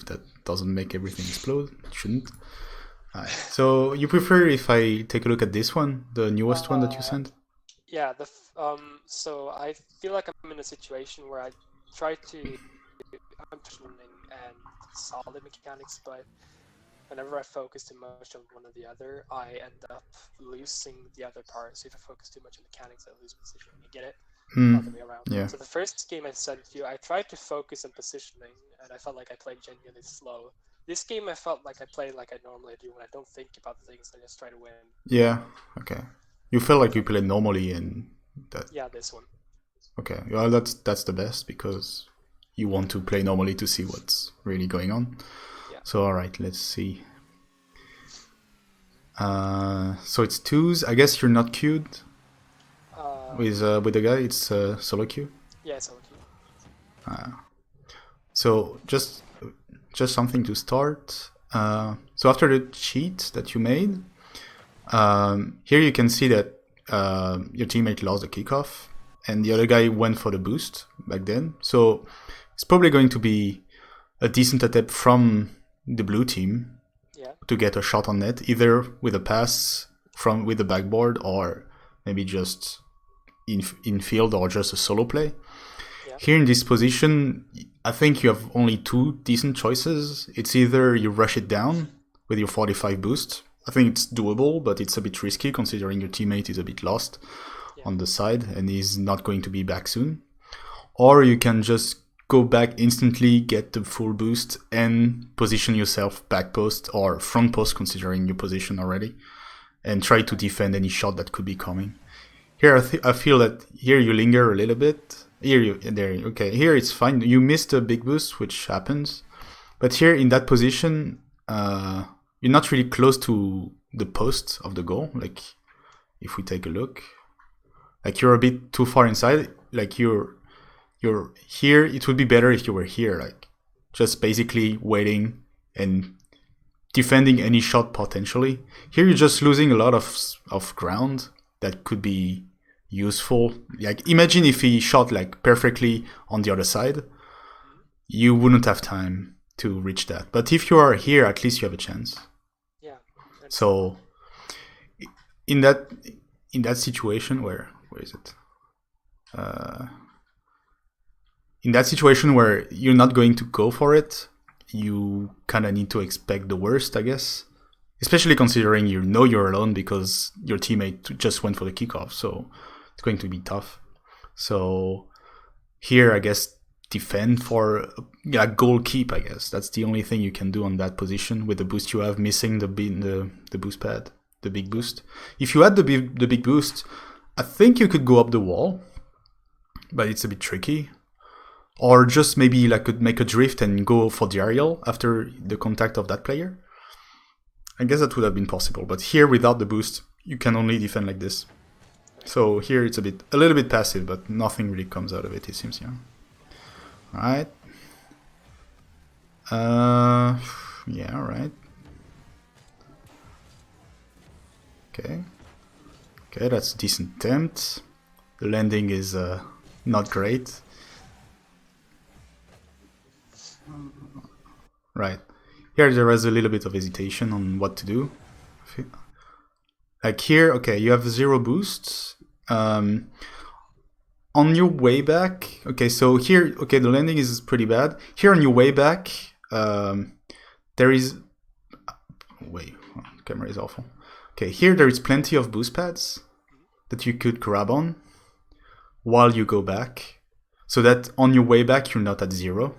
that doesn't make everything explode. It shouldn't. Alright. So you prefer if I take a look at this one, the newest one that you Uh, sent? yeah, so I feel like I'm in a situation where I try to I'm positioning and solid mechanics, but whenever I focus too much on one or the other, I end up losing the other part. So if I focus too much on mechanics, I lose positioning. You get it? Hmm. Other way around. Yeah. So the first game I sent you, I tried to focus on positioning, and I felt like I played genuinely slow. This game, I felt like I played like I normally do when I don't think about things. I just try to win. Yeah. Okay. You felt like you So played normally and that. yeah, this one. Okay. Well, that's the best because you want to play normally to see what's really going on. Yeah. So all right, let's see. So it's twos. I guess you're not queued with the guy. It's solo queue. Yeah, it's okay. So just something to start. So after the cheat that you made, here you can see that your teammate lost the kickoff, and the other guy went for the boost back then. So it's probably going to be a decent attempt from the blue team Yeah. to get a shot on net, either with a pass from with the backboard or maybe just in field or just a solo play. Yeah. Here in this position, I think you have only two decent choices. It's either you rush it down with your 45 boost. I think it's doable, but it's a bit risky considering your teammate is a bit lost Yeah. on the side and is not going to be back soon. Or you can just go back instantly, get the full boost, and position yourself back post or front post considering your position already, and try to defend any shot that could be coming. Here, I feel that here you linger a little bit. Okay. Here it's fine. You missed a big boost, which happens. But here in that position, you're not really close to the post of the goal. Like, if we take a look, like you're a bit too far inside. Like you're here. It would be better if you were here. Like, just basically waiting and defending any shot potentially. Here you're just losing a lot of ground that could be useful. Like, imagine if he shot like perfectly on the other side, you wouldn't have time to reach that. But if you are here, at least you have a chance. Yeah. So in that situation where is it? In that situation where you're not going to go for it, you kind of need to expect the worst, I guess. Especially considering you know you're alone because your teammate just went for the kickoff, so it's going to be tough. So here, I guess, defend for goal keep. I guess that's the only thing you can do on that position with the boost you have, missing the boost pad, the big boost. If you had the big boost, I think you could go up the wall, but it's a bit tricky. Or just maybe like could make a drift and go for the aerial after the contact of that player. I guess that would have been possible, but here without the boost, you can only defend like this. So here it's a little bit passive, but nothing really comes out of it. It seems, yeah. All right. Yeah. All right. Okay. Okay, that's a decent attempt. The landing is not great. Right. Here there is a little bit of hesitation on what to do. Like here, okay, you have 0 boosts. On your way back, okay, so here, okay, the landing is pretty bad. Here on your way back, there is... Wait, oh, the camera is awful. Okay, here there is plenty of boost pads that you could grab on while you go back. So that on your way back, you're not at 0.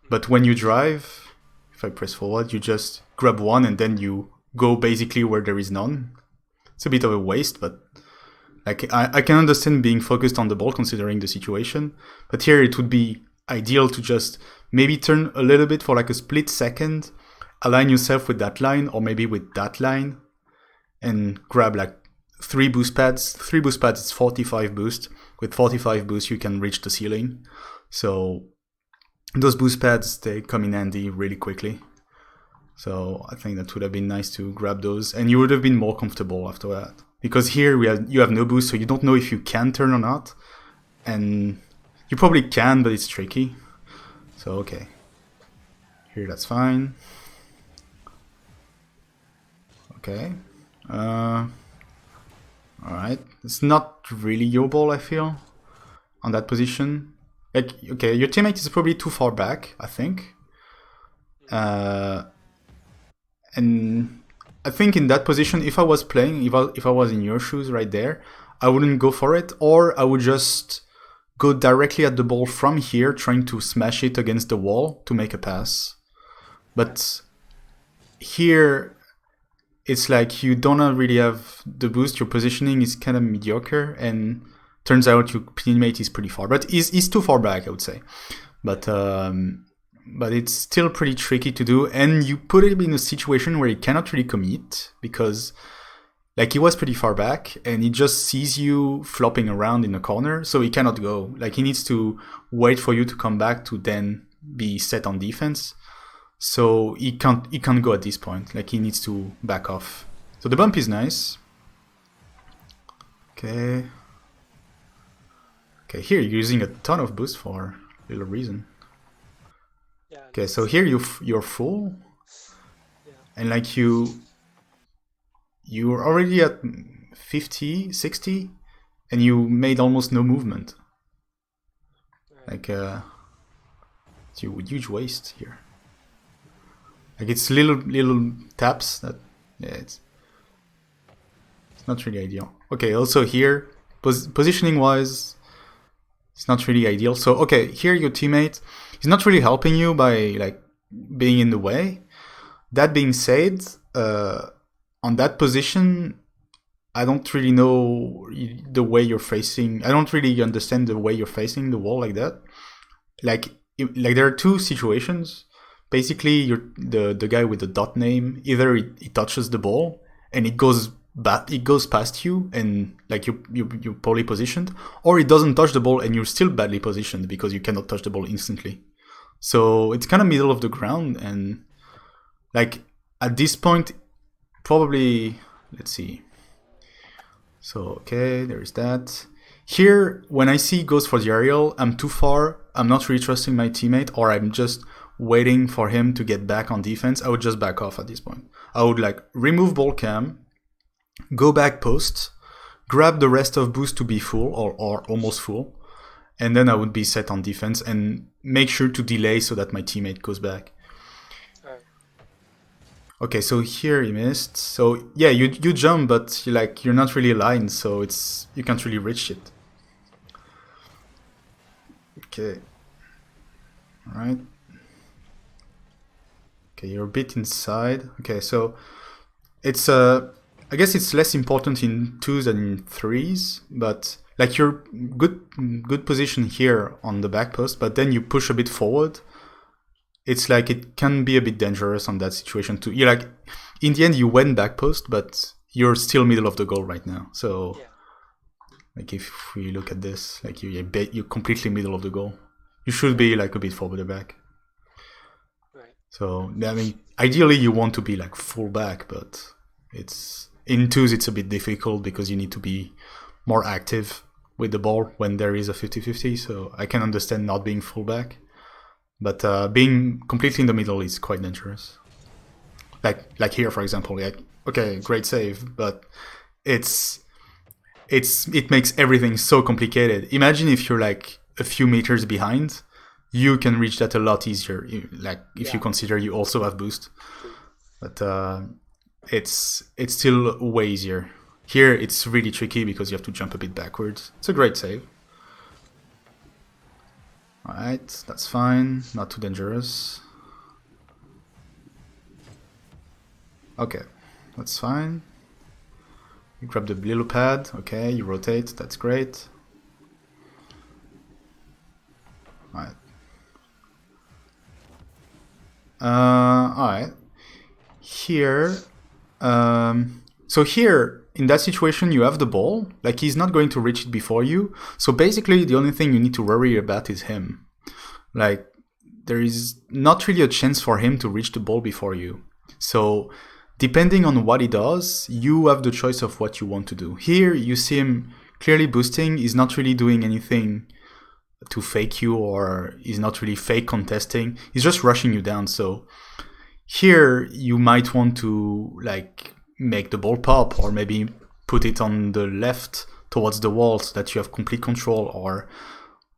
But when you drive... If I press forward, you just grab one and then you go basically where there is none. It's a bit of a waste, but like I can understand being focused on the ball considering the situation. But here it would be ideal to just maybe turn a little bit for like a split second, align yourself with that line or maybe with that line, and grab like 3 boost pads. 3 boost pads is 45 boost. With 45 boost, you can reach the ceiling. So those boost pads, they come in handy really quickly. So I think that would have been nice to grab those, and you would have been more comfortable after that. Because here you have no boost, so you don't know if you can turn or not. And you probably can, but it's tricky. So okay. Here, that's fine. Okay. Alright. It's not really your ball, I feel, on that position. Like, okay, your teammate is probably too far back, I think. And I think in that position, if I was playing, if I was in your shoes right there, I wouldn't go for it, or I would just go directly at the ball from here, trying to smash it against the wall to make a pass. But here, it's like you don't really have the boost. Your positioning is kind of mediocre, and turns out your teammate is pretty far. But he's too far back, I would say. But it's still pretty tricky to do, and you put him in a situation where he cannot really commit because, like, he was pretty far back, and he just sees you flopping around in the corner, so he cannot go. Like, he needs to wait for you to come back to then be set on defense. So he can't go at this point. Like, he needs to back off. So the bump is nice. Okay. Okay, here you're using a ton of boost for little reason. Yeah. Okay, so here you're full, Yeah. and like you're already at 50, 60, and you made almost no movement. Right. Like it's a huge waste here. Like, it's little taps that, yeah, it's not really ideal. Okay, also here, positioning wise, it's not really ideal. So okay, here your teammate is not really helping you by like being in the way. That being said, on that position, I don't really know the way you're facing. I don't really understand the way you're facing the wall like that. Like there are two situations. Basically, you're the guy with the dot name. Either he touches the ball and it goes past you, and like you're poorly positioned, or it doesn't touch the ball and you're still badly positioned because you cannot touch the ball instantly. So it's kind of middle of the ground, and like at this point, probably, let's see. So okay, there is that. Here, when I see he goes for the aerial, I'm too far. I'm not really trusting my teammate, or I'm just waiting for him to get back on defense. I would just back off at this point. I would like remove ball cam, go back post, grab the rest of boost to be full or almost full, and then I would be set on defense and make sure to delay so that my teammate goes back. Right. Okay, so here he missed. So yeah, you jump, but you're not really aligned, so you can't really reach it. Okay. Alright. Okay, you're a bit inside. Okay, so it's I guess it's less important in 2s than in 3s, but like you're good position here on the back post, but then you push a bit forward. It's like it can be a bit dangerous on that situation too. You're like, in the end you went back post, but you're still middle of the goal right now. So yeah. Like if we look at this, like you're completely middle of the goal. You should be like a bit further back. Right. So I mean, ideally you want to be like full back, but it's in 2s it's a bit difficult because you need to be more active with the ball when there is a 50-50. So I can understand not being full back, but being completely in the middle is quite dangerous. Like here, for example, like okay, great save, but it makes everything so complicated. Imagine if you're like a few meters behind, you can reach that a lot easier. Like if you consider you also have boost, but it's still way easier. Here it's really tricky because you have to jump a bit backwards. It's a great save. Alright, that's fine. Not too dangerous. Okay, that's fine. You grab the little pad. Okay, you rotate. That's great. Alright. Alright. Here, so here in that situation you have the ball. Like he's not going to reach it before you. So basically the only thing you need to worry about is him. Like there is not really a chance for him to reach the ball before you. So depending on what he does, you have the choice of what you want to do. Here you see him clearly boosting. He's not really doing anything to fake you, or he's not really fake contesting. He's just rushing you down. So here you might want to like make the ball pop, or maybe put it on the left towards the wall so that you have complete control, or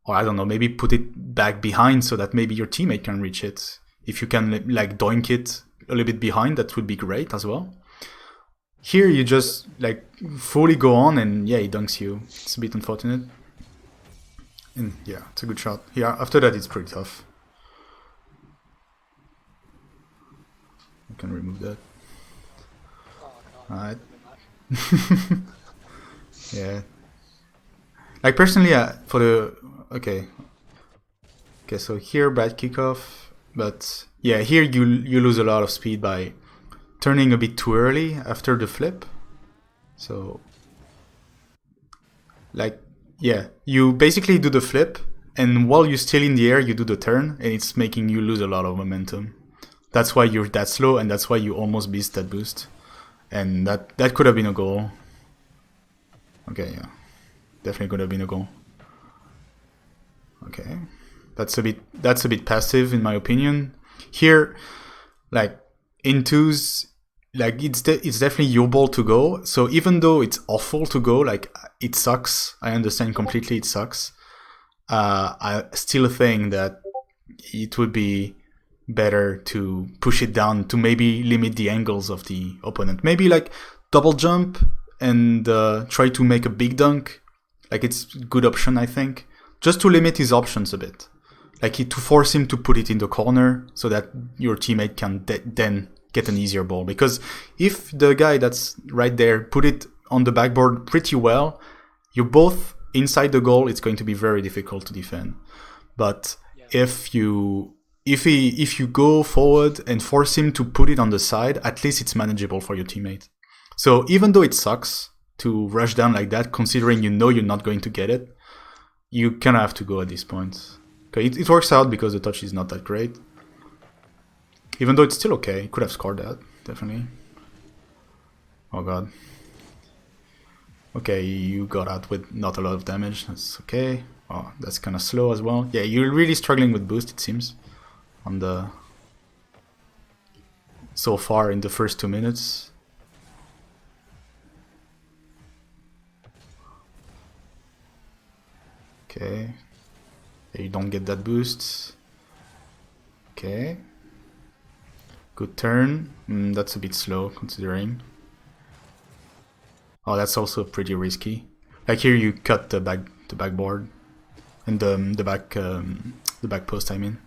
I don't know, maybe put it back behind so that maybe your teammate can reach it. If you can like doink it a little bit behind, that would be great as well. Here you just like fully go on, and yeah, he dunks you. It's a bit unfortunate. And yeah, it's a good shot. Yeah, after that it's pretty tough. You can remove that. Oh no. Alright. Yeah. Like personally, for the okay, so here bad kickoff, but yeah, here you lose a lot of speed by turning a bit too early after the flip. So like yeah, you basically do the flip, and while you're still in the air, you do the turn, and it's making you lose a lot of momentum. That's why you're that slow, and that's why you almost missed that boost, and that could have been a goal. Okay, yeah, definitely could have been a goal. Okay, that's a bit passive in my opinion. Here, like in twos, like it's definitely your ball to go. So even though it's awful to go, like it sucks. I understand completely, it sucks. I still think that it would be better to push it down to maybe limit the angles of the opponent. Maybe like double jump and try to make a big dunk. Like it's a good option, I think, just to limit his options a bit. Like to force him to put it in the corner so that your teammate can then get an easier ball. Because if the guy that's right there put it on the backboard pretty well, you're both inside the goal, it's going to be very difficult to defend. But if you go forward and force him to put it on the side, at least it's manageable for your teammate. So even though it sucks to rush down like that, considering you know you're not going to get it, you kind of have to go at this point. Okay, it works out because the touch is not that great. Even though it's still okay, could have scored that, definitely. Oh god. Okay, you got out with not a lot of damage, that's okay. Oh, that's kind of slow as well. Yeah, you're really struggling with boost, it seems, on the... so far in the first 2 minutes. Okay. You don't get that boost. Okay. Good turn. That's a bit slow considering. Oh, that's also pretty risky. Like here, you cut the backboard and the back post. I mean.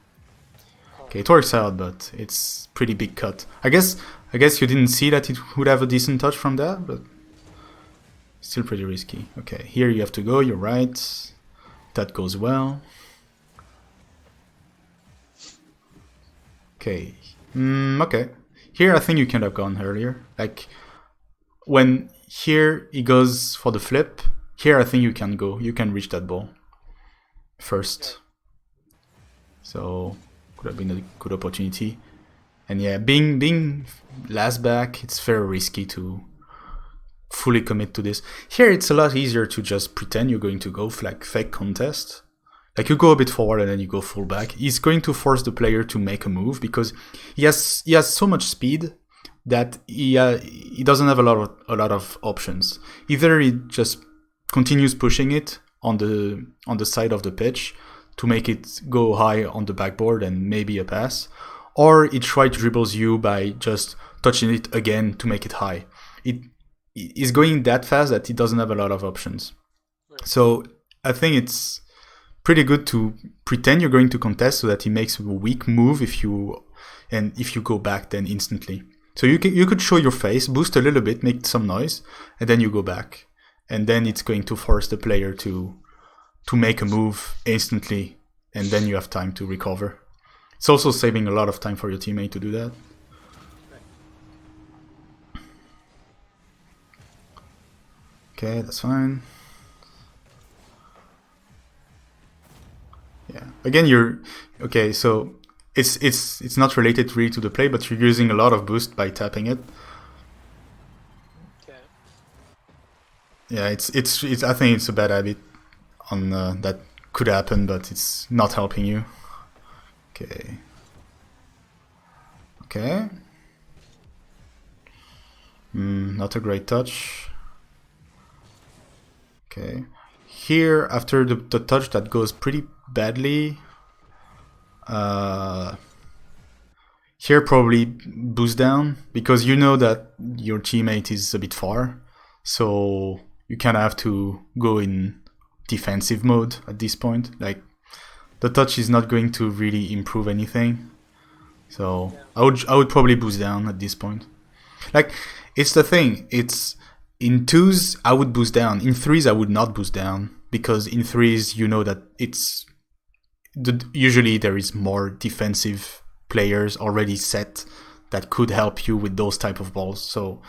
Okay, it works out, but it's pretty big cut. I guess you didn't see that it would have a decent touch from that, but still pretty risky. Okay, here you have to go. You're right. That goes well. Okay. Okay. Here I think you could have gone earlier. Like when here he goes for the flip, here I think you can go. You can reach that ball first. So could have been a good opportunity. And yeah, being last back, it's very risky to fully commit to this. Here it's a lot easier to just pretend you're going to go like fake contest. Like you go a bit forward and then you go full back. He's going to force the player to make a move because he has so much speed that he doesn't have a lot of options. Either he just continues pushing it on the side of the pitch to make it go high on the backboard and maybe a pass, or he tries to dribbles you by just touching it again to make it high. It is going that fast that he doesn't have a lot of options. So I think it's pretty good to pretend you're going to contest so that he makes a weak move if you go back then instantly. So you could show your face, boost a little bit, make some noise, and then you go back. And then it's going to force the player to make a move instantly, and then you have time to recover. It's also saving a lot of time for your teammate to do that. Okay, that's fine. Yeah. Again, you're okay. So it's not related really to the play, but you're using a lot of boost by tapping it. Okay. Yeah, it's I think it's a bad habit on that could happen, but it's not helping you. Okay. Okay. Not a great touch. Okay. Here, after the touch that goes pretty badly, here probably boost down, because you know that your teammate is a bit far, so you kind of have to go in defensive mode at this point. Like, the touch is not going to really improve anything, so I would probably boost down at this point. Like, it's the thing, it's in 2s I would boost down, in 3s I would not boost down, because in 3s you know that it's usually there is more defensive players already set that could help you with those type of balls. So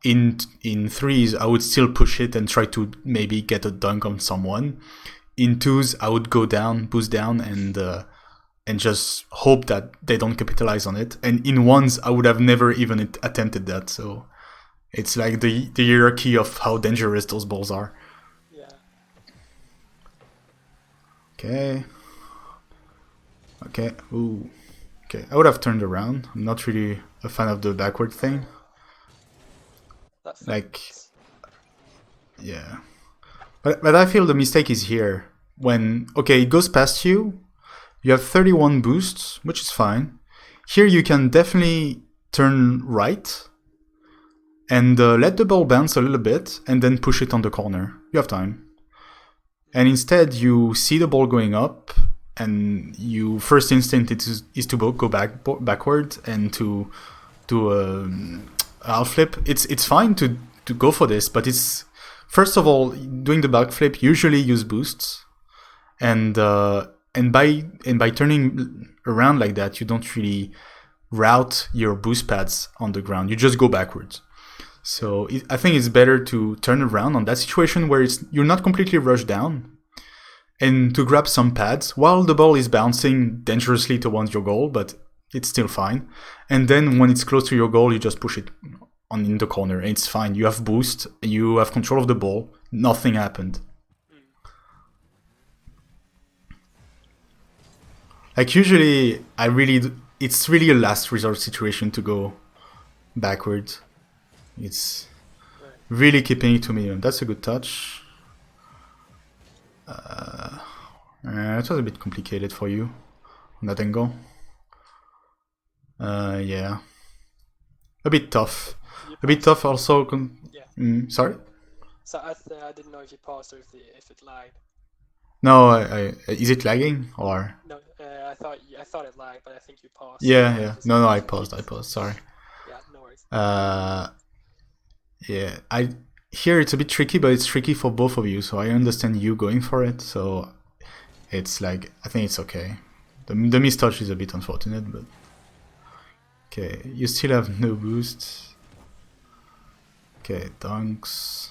in 3s I would still push it and try to maybe get a dunk on someone. In 2s I would go down, boost down, and just hope that they don't capitalize on it. And in 1s I would have never even attempted that. So it's like the hierarchy of how dangerous those balls are. Yeah. Okay. Okay. Ooh. Okay. I would have turned around. I'm not really a fan of the backward thing. Like, yeah. But I feel the mistake is here. When, okay, it goes past you. You have 31 boosts, which is fine. Here you can definitely turn right and let the ball bounce a little bit and then push it on the corner. You have time. And instead you see the ball going up, and your first instinct is to go backward and to half flip. It's fine to go for this, but it's, first of all, doing the backflip usually use boosts, and by turning around like that, you don't really route your boost pads on the ground. You just go backwards. So I think it's better to turn around on that situation where you're not completely rushed down, and to grab some pads while the ball is bouncing dangerously towards your goal, but it's still fine. And then when it's close to your goal, you just push it in the corner, and it's fine. You have boost, you have control of the ball, nothing happened. Like, usually, it's really a last resort situation to go backwards. It's really keeping it to minimum. That's a good touch. It was a bit complicated for you on that angle. Yeah. A bit tough. A bit tough also. Sorry? So I didn't know if you paused or if it lagged. No, is it lagging or? No, I thought it lagged, but I think you paused. Yeah. No, I paused. Sorry. Yeah, no worries. Yeah, here it's a bit tricky, but it's tricky for both of you, so I understand you going for it. So it's like, I think it's okay. The mistouch is a bit unfortunate, but okay, you still have no boost. Okay, dunks,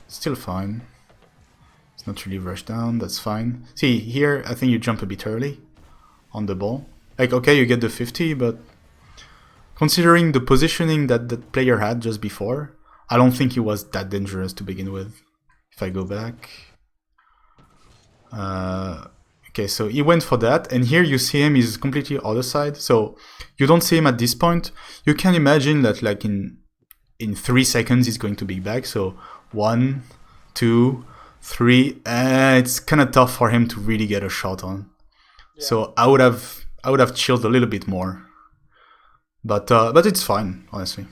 still fine. It's not really rushed down, that's fine. See, here I think you jump a bit early on the ball. Like, okay, you get the 50, but considering the positioning that the player had just before, I don't think he was that dangerous to begin with. If I go back. Okay, so he went for that, and here you see him is completely other side, so you don't see him at this point. You can imagine that like in 3 seconds he's going to be back, so 1, 2, 3, it's kind of tough for him to really get a shot on. Yeah. So I would have chilled a little bit more. But it's fine, honestly.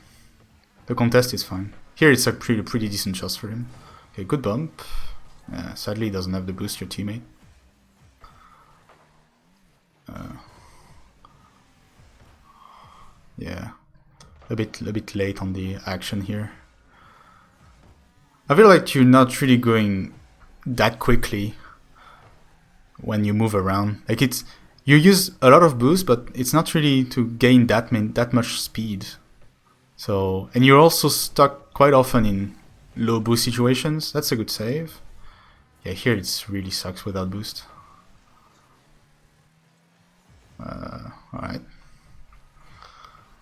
The contest is fine. Here it's a pretty decent shot for him. Okay, good bump. Sadly, he doesn't have the boost, your teammate. Yeah, a bit late on the action here. I feel like you're not really going that quickly when you move around. Like, you use a lot of boost, but it's not really to gain that much speed. So, and you're also stuck quite often in low boost situations. That's a good save. Yeah, here it's really sucks without boost. Alright.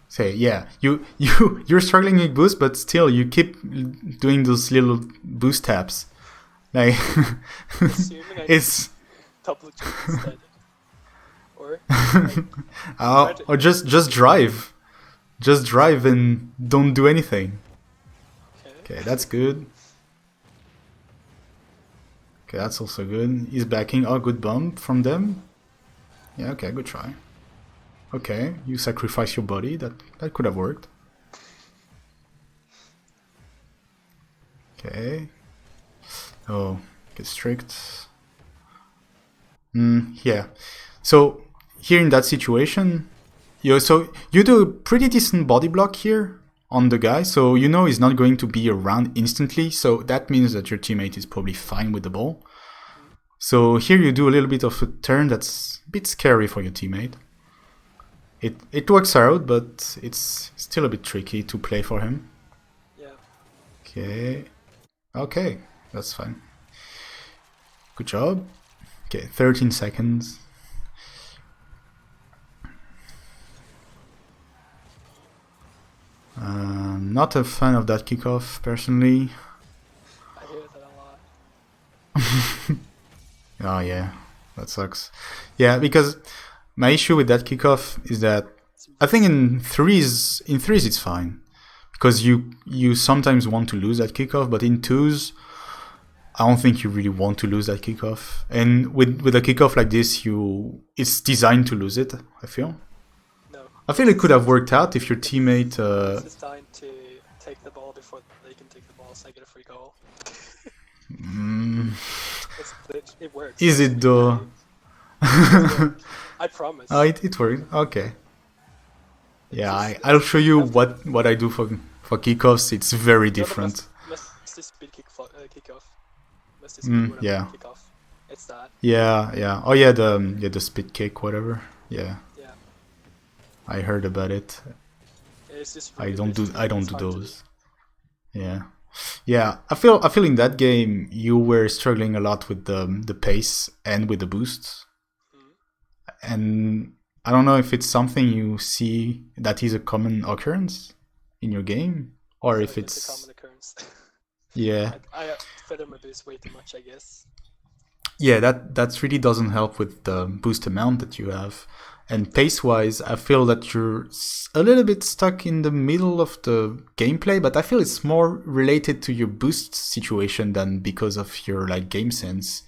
So yeah, you're struggling with boost, but still you keep doing those little boost taps. Like, assuming I it's double jump instead. Or like, or just drive. Just drive and don't do anything. Okay, that's good. Okay, that's also good. He's backing. Oh, good bump from them. Yeah, okay, good try. Okay, you sacrifice your body. That could have worked. Okay. Oh, get strict. Yeah. So here in that situation, so you do a pretty decent body block here on the guy, so you know he's not going to be around instantly, so that means that your teammate is probably fine with the ball. So here you do a little bit of a turn that's a bit scary for your teammate. It works out, but it's still a bit tricky to play for him. Yeah. Okay, that's fine. Good job. Okay, 13 seconds. Not a fan of that kickoff, personally. I hear that a lot. Oh yeah, that sucks. Yeah, because my issue with that kickoff is that I think in threes it's fine, because you sometimes want to lose that kickoff, but in twos, I don't think you really want to lose that kickoff. And with a kickoff like this, it's designed to lose it, I feel. No. I feel it could have worked out if your teammate. It's designed to take the ball before they can take the ball, so I get a free goal. It works. Is it though? I promise. Oh, it worked. Okay. Yeah, I'll show you what I do for kickoffs. It's very different. Must speed kickoff. Must speed yeah. kickoff. It's that. Yeah. Oh yeah, the spit kick, whatever. Yeah. Yeah. I heard about it. It's just I really don't do difficult. those. Yeah. I feel in that game you were struggling a lot with the pace and with the boosts. And I don't know if it's something you see that is a common occurrence in your game, or if it's a common occurrence. Yeah. I feather my boost way too much, I guess. Yeah, that really doesn't help with the boost amount that you have. And pace-wise, I feel that you're a little bit stuck in the middle of the gameplay, but I feel it's more related to your boost situation than because of your like game sense.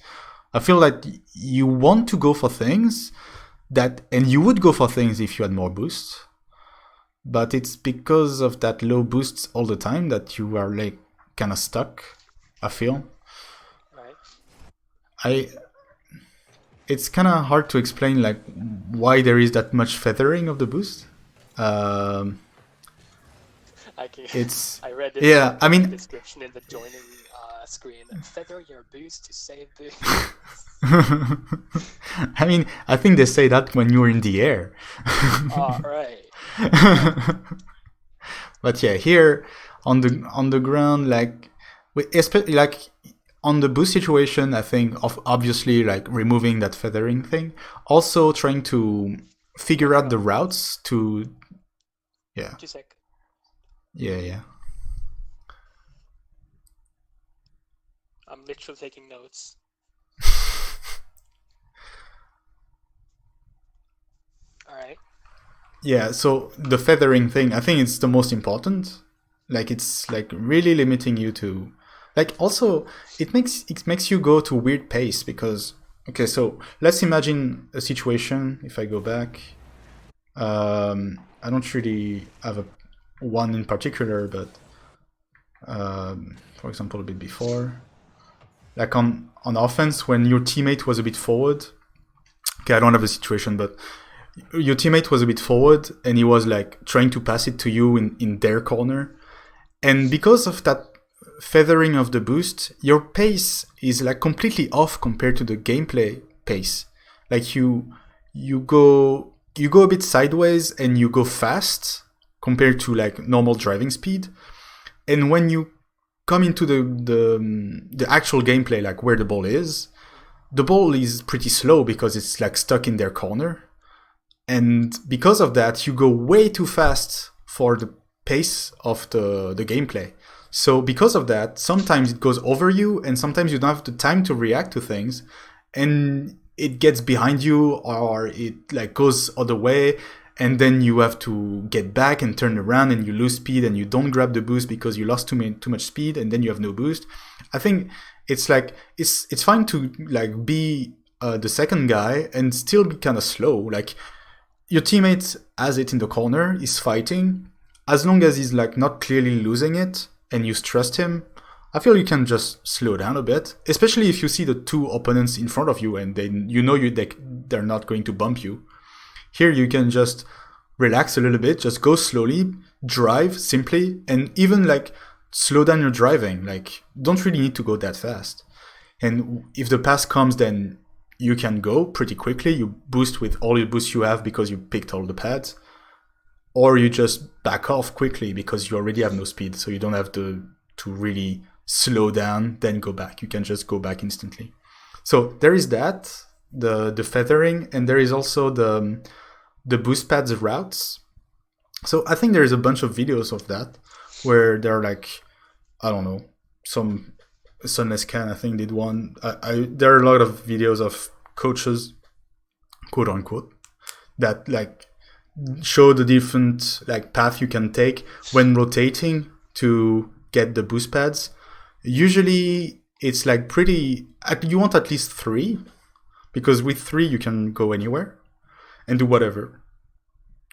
I feel like you want to go for things and you would go for things if you had more boosts, but it's because of that low boosts all the time that you are like kind of stuck, I feel. Right. It's kind of hard to explain like why there is that much feathering of the boost. I read it. Yeah, I mean, description in the joining screen. Feather your boost to save boost. I mean, I think they say that when you're in the air. Right. But yeah, here on the ground, like especially like on the boost situation, I think of obviously like removing that feathering thing. Also trying to figure out the routes to. Yeah. 2 sec. Yeah. I'm literally taking notes. Alright. Yeah, so the feathering thing, I think it's the most important. Like it's like really limiting you to like also it makes you go to weird pace because okay, so let's imagine a situation if I go back. I don't really have one in particular, but for example a bit before. Like on offense when your teammate was a bit forward. Okay, I don't have a situation, but your teammate was a bit forward and he was like trying to pass it to you in their corner. And because of that feathering of the boost, your pace is like completely off compared to the gameplay pace. Like you go a bit sideways and you go fast compared to like normal driving speed. And when you come into the actual gameplay, like where the ball is pretty slow because it's like stuck in their corner. And because of that, you go way too fast for the pace of the gameplay. So because of that, sometimes it goes over you and sometimes you don't have the time to react to things. And it gets behind you or it like goes other way, and then you have to get back and turn around and you lose speed and you don't grab the boost because you lost too much speed and then you have no boost. I think it's like it's fine to like be the second guy and still be kind of slow. Like your teammate has it in the corner, is fighting. As long as he's like not clearly losing it and you trust him, I feel you can just slow down a bit, especially if you see the two opponents in front of you and they're not going to bump you. Here you can just relax a little bit, just go slowly, drive simply, and even like slow down your driving. Like don't really need to go that fast. And if the pass comes, then you can go pretty quickly. You boost with all your boosts you have because you picked all the pads. Or you just back off quickly because you already have no speed, so you don't have to really slow down, then go back. You can just go back instantly. So there is that, the feathering, and there is also the boost pads routes. So I think there is a bunch of videos of that where they're like, I don't know, some Sunless Can I think did one. There are a lot of videos of coaches, quote unquote, that like show the different like path you can take when rotating to get the boost pads. Usually it's like pretty, you want at least 3, because with 3 you can go anywhere and do whatever.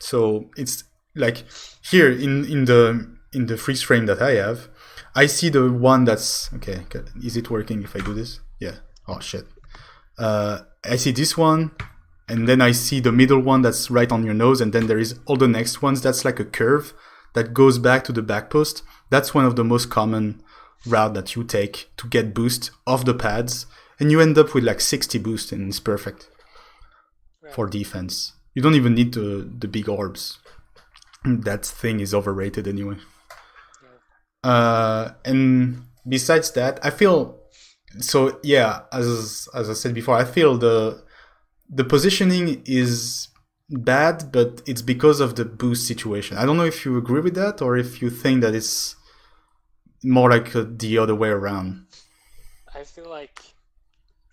So it's like here in the freeze frame that I have, I see the one that's okay. Is it working if I do this? Yeah. Oh shit. I see this one, and then I see the middle one that's right on your nose, and then there is all the next ones. That's like a curve that goes back to the back post. That's one of the most common route that you take to get boost off the pads, and you end up with like 60 boost, and it's perfect for defense. You don't even need the big orbs. That thing is overrated anyway. And besides that, I feel so. Yeah, as I said before, I feel the positioning is bad, but it's because of the boost situation. I don't know if you agree with that or if you think that it's more like the other way around. I feel like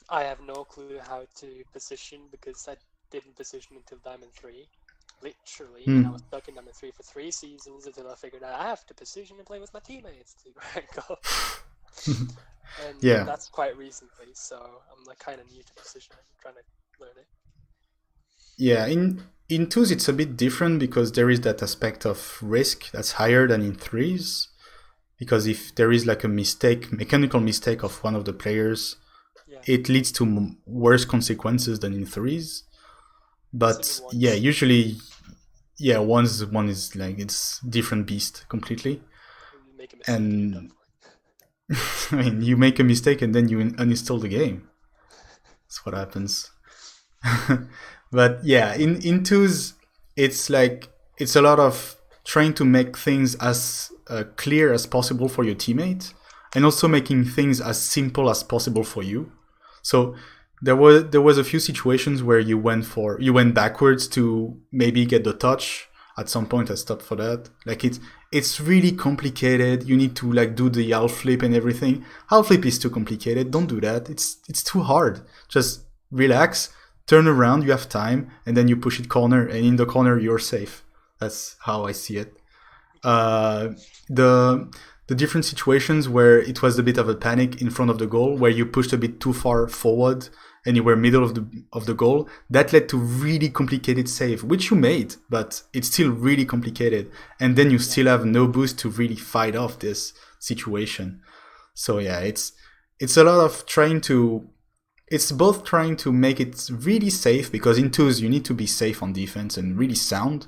I have no clue how to position because I didn't position until Diamond 3. Literally, and I was stuck in Diamond 3 for 3 seasons until I figured out I have to position and play with my teammates to rank up. And yeah, that's quite recently, so I'm like kind of new to positioning. I'm trying to learn it. Yeah, in 2s it's a bit different because there is that aspect of risk that's higher than in 3s. Because if there is like a mechanical mistake of one of the players, it leads to worse consequences than in 3s. But yeah, usually, yeah, one is like it's different beast completely. You make a mistake, and I mean, you make a mistake and then you uninstall the game. That's what happens. But yeah, in 2s, it's like it's a lot of trying to make things as clear as possible for your teammate, and also making things as simple as possible for you. So there was a few situations where you went backwards to maybe get the touch. At some point I stopped for that. Like it's really complicated. You need to like do the half flip and everything. Half flip is too complicated. Don't do that. It's too hard. Just relax, turn around, you have time, and then you push it corner, and in the corner you're safe. That's how I see it. The different situations where it was a bit of a panic in front of the goal, where you pushed a bit too far forward and you were middle of the goal, that led to really complicated save, which you made, but it's still really complicated. And then you still have no boost to really fight off this situation. So yeah, it's a lot of it's both trying to make it really safe, because in 2s you need to be safe on defense and really sound,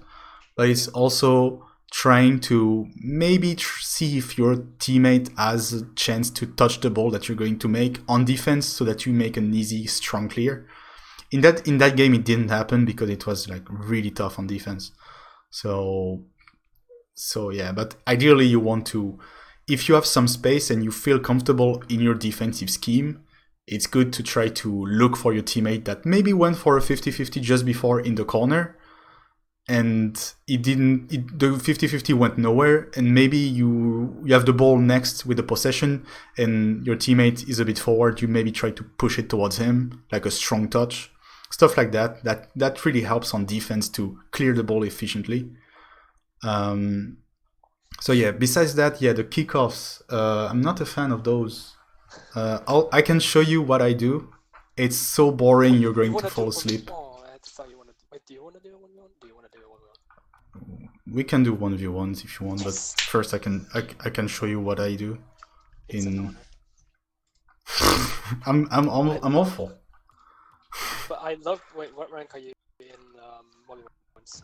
but it's also trying to maybe see if your teammate has a chance to touch the ball that you're going to make on defense, so that you make an easy, strong clear. In that game, it didn't happen because it was like really tough on defense. So yeah, but ideally you want to, if you have some space and you feel comfortable in your defensive scheme, it's good to try to look for your teammate that maybe went for a 50-50 just before in the corner, and the 50-50 went nowhere, and maybe you have the ball next with the possession and your teammate is a bit forward. You maybe try to push it towards him like a strong touch, stuff like that. That really helps on defense to clear the ball efficiently. So yeah, besides that, yeah, the kickoffs, I'm not a fan of those. I can show you what I do. It's so boring, you're going to fall asleep. Oh, I thought you wanted to. Wait, do you want to do a 1v1? Do you want to do a 1v1? We can do 1v1s if you want, but first I can show you what I do. It's an honor. I'm awful. But I love. Wait, what rank are you in 1v1s?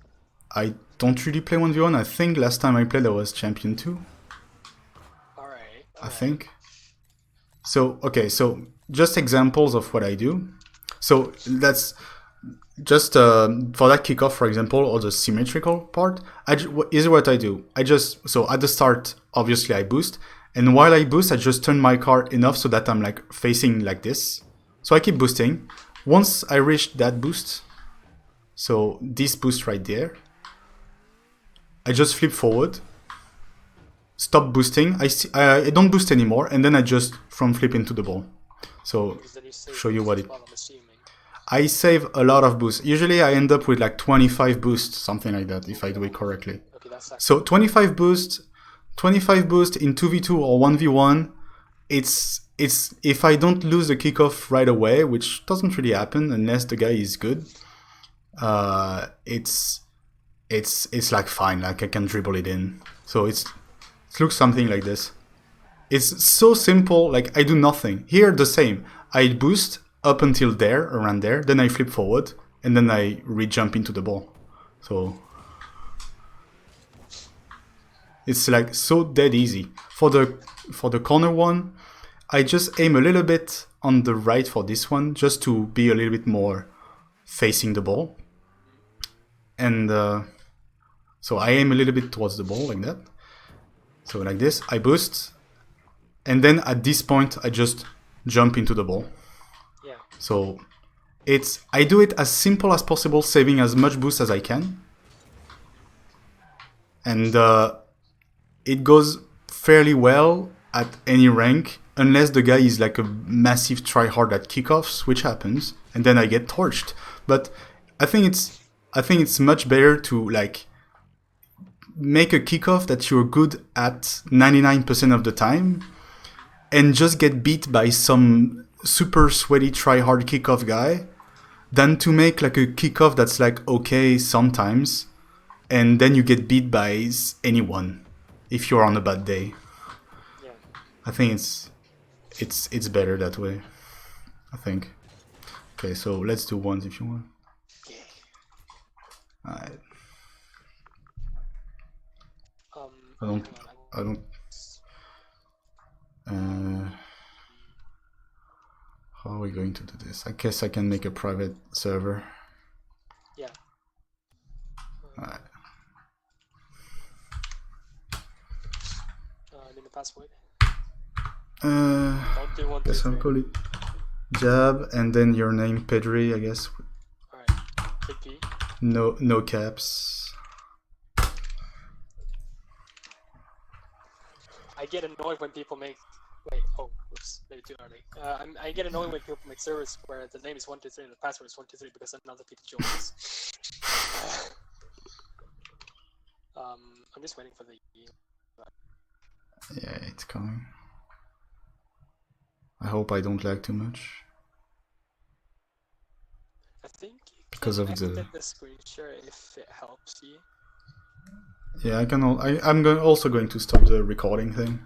I don't really play 1v1. I think last time I played I was champion 2. Alright. I think. So, okay, so just examples of what I do. So that's just for that kickoff, for example, or the symmetrical part. Is what I do. So at the start, obviously I boost. And while I boost, I just turn my car enough so that I'm like facing like this. So I keep boosting. Once I reach that boost, so this boost right there, I just flip forward, stop boosting, I don't boost anymore, and then I just front flip into the ball. So show you what it... I save a lot of boosts. Usually I end up with like 25 boosts, something like that, if I do it correctly. So 25 boosts in 2v2 or 1v1, it's if I don't lose the kickoff right away, which doesn't really happen unless the guy is good, it's like fine, like I can dribble it in. So it looks something like this. It's so simple, like I do nothing. Here the same. I boost up until there, around there, then I flip forward, and then I re-jump into the ball. So it's like so dead easy. For the corner one, I just aim a little bit on the right for this one, just to be a little bit more facing the ball. And so I aim a little bit towards the ball like that. So like this, I boost, and then at this point I just jump into the ball. Yeah. So I do it as simple as possible, saving as much boost as I can. And it goes fairly well at any rank, unless the guy is like a massive tryhard at kickoffs, which happens, and then I get torched. But I think it's much better to like make a kickoff that you're good at 99% of the time, and just get beat by some super sweaty tryhard kickoff guy, than to make like a kickoff that's like okay sometimes, and then you get beat by anyone if you're on a bad day. Yeah. I think it's better that way, I think. Okay, so let's do ones if you want. Alright. I don't. How are we going to do this? I guess I can make a private server. Yeah. Alright. Need a password. Don't do 1, 2, guess I'll 3. call it Jab, and then your name Pedry, I guess. Alright. KP. No caps. I get annoyed when people make. Wait, oh, whoops, maybe too early. I get annoyed when people make servers where the name is 123 and the password is 123 because then other people join us. I'm just waiting for the. Yeah, it's coming. I hope I don't lag too much. I think you because can of the screen share if it helps you. Yeah, I can. I'm also going to stop the recording thing.